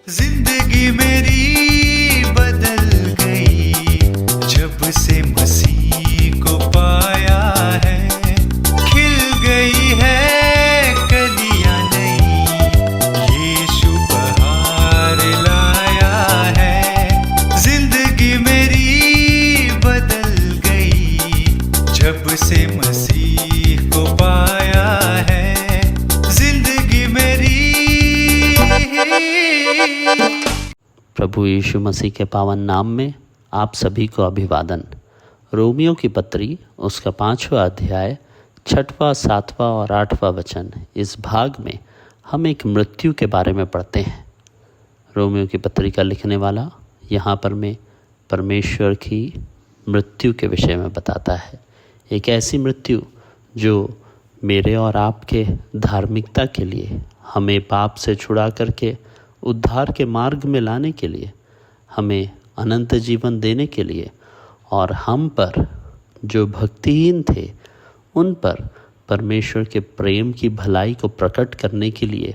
जिंदगी मेरी बदल गई जब से मसीह को पाया है। खिल गई है कलियां नई, यीशु बहार लाया है। जिंदगी मेरी बदल गई जब से मसीह को पाया है। जिंदगी मेरी। प्रभु यीशु मसीह के पावन नाम में आप सभी को अभिवादन। रोमियो की पत्री उसका 5वां अध्याय 6वां, 7वां और 8वां वचन, इस भाग में हम एक मृत्यु के बारे में पढ़ते हैं। रोमियो की पत्री का लिखने वाला यहाँ पर में परमेश्वर की मृत्यु के विषय में बताता है। एक ऐसी मृत्यु जो मेरे और आपके धार्मिकता के लिए, हमें पाप से छुड़ा करके उद्धार के मार्ग में लाने के लिए, हमें अनंत जीवन देने के लिए, और हम पर जो भक्तिहीन थे उन पर परमेश्वर के प्रेम की भलाई को प्रकट करने के लिए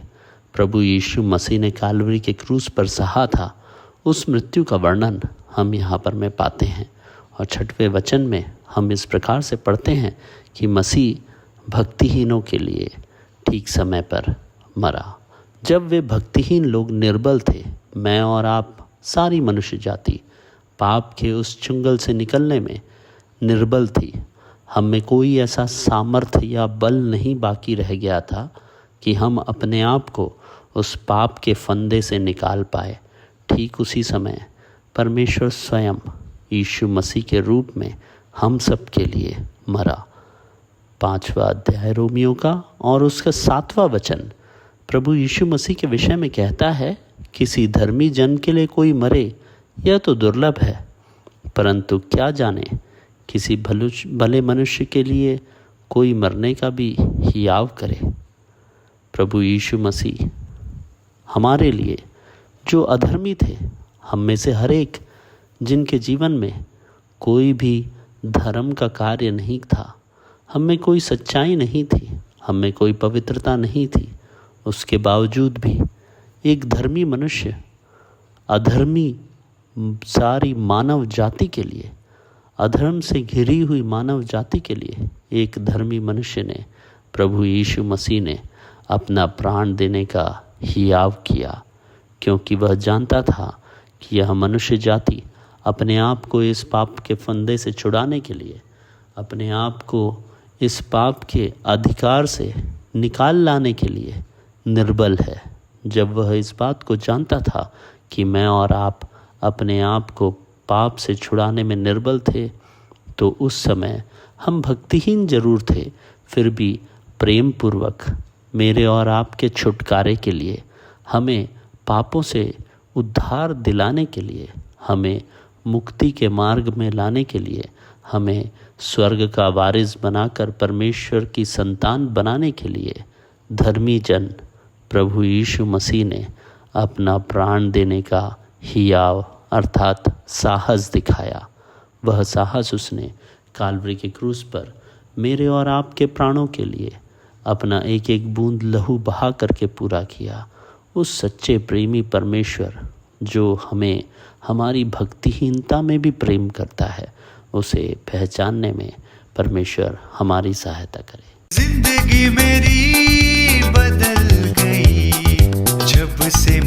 प्रभु यीशु मसीह ने काल्वरी के क्रूस पर सहा था। उस मृत्यु का वर्णन हम यहाँ पर में पाते हैं। और 6वें वचन में हम इस प्रकार से पढ़ते हैं कि मसीह भक्तिहीनों के लिए ठीक समय पर मरा। जब वे भक्तिहीन लोग निर्बल थे, मैं और आप सारी मनुष्य जाति पाप के उस चुंगल से निकलने में निर्बल थी। हम में कोई ऐसा सामर्थ्य या बल नहीं बाकी रह गया था कि हम अपने आप को उस पाप के फंदे से निकाल पाए। ठीक उसी समय परमेश्वर स्वयं यीशु मसीह के रूप में हम सब के लिए मरा। 5वां अध्याय रोमियो का और उसका 7वां वचन प्रभु यीशु मसीह के विषय में कहता है, किसी धर्मी जन के लिए कोई मरे यह तो दुर्लभ है, परंतु क्या जाने किसी भले मनुष्य के लिए कोई मरने का भी हियाव करे। प्रभु यीशु मसीह हमारे लिए जो अधर्मी थे, हम में से हर एक जिनके जीवन में कोई भी धर्म का कार्य नहीं था, हम में कोई सच्चाई नहीं थी, हम में कोई पवित्रता नहीं थी, उसके बावजूद भी एक धर्मी मनुष्य अधर्मी सारी मानव जाति के लिए, अधर्म से घिरी हुई मानव जाति के लिए एक धर्मी मनुष्य ने, प्रभु यीशु मसीह ने अपना प्राण देने का हियाव किया, क्योंकि वह जानता था कि यह मनुष्य जाति अपने आप को इस पाप के फंदे से छुड़ाने के लिए, अपने आप को इस पाप के अधिकार से निकाल लाने के लिए निर्बल है। जब वह इस बात को जानता था कि मैं और आप अपने आप को पाप से छुड़ाने में निर्बल थे, तो उस समय हम भक्तिहीन जरूर थे, फिर भी प्रेम पूर्वक मेरे और आपके छुटकारे के लिए, हमें पापों से उद्धार दिलाने के लिए, हमें मुक्ति के मार्ग में लाने के लिए, हमें स्वर्ग का वारिस बनाकर परमेश्वर की संतान बनाने के लिए धर्मी जन प्रभु यीशु मसीह ने अपना प्राण देने का हियाव अर्थात साहस दिखाया। वह साहस उसने काल्वरी के क्रूस पर मेरे और आपके प्राणों के लिए अपना एक एक बूंद लहू बहा करके पूरा किया। उस सच्चे प्रेमी परमेश्वर जो हमें हमारी भक्तिहीनता में भी प्रेम करता है, उसे पहचानने में परमेश्वर हमारी सहायता करे। जिंदगी मेरी बदल गई जब से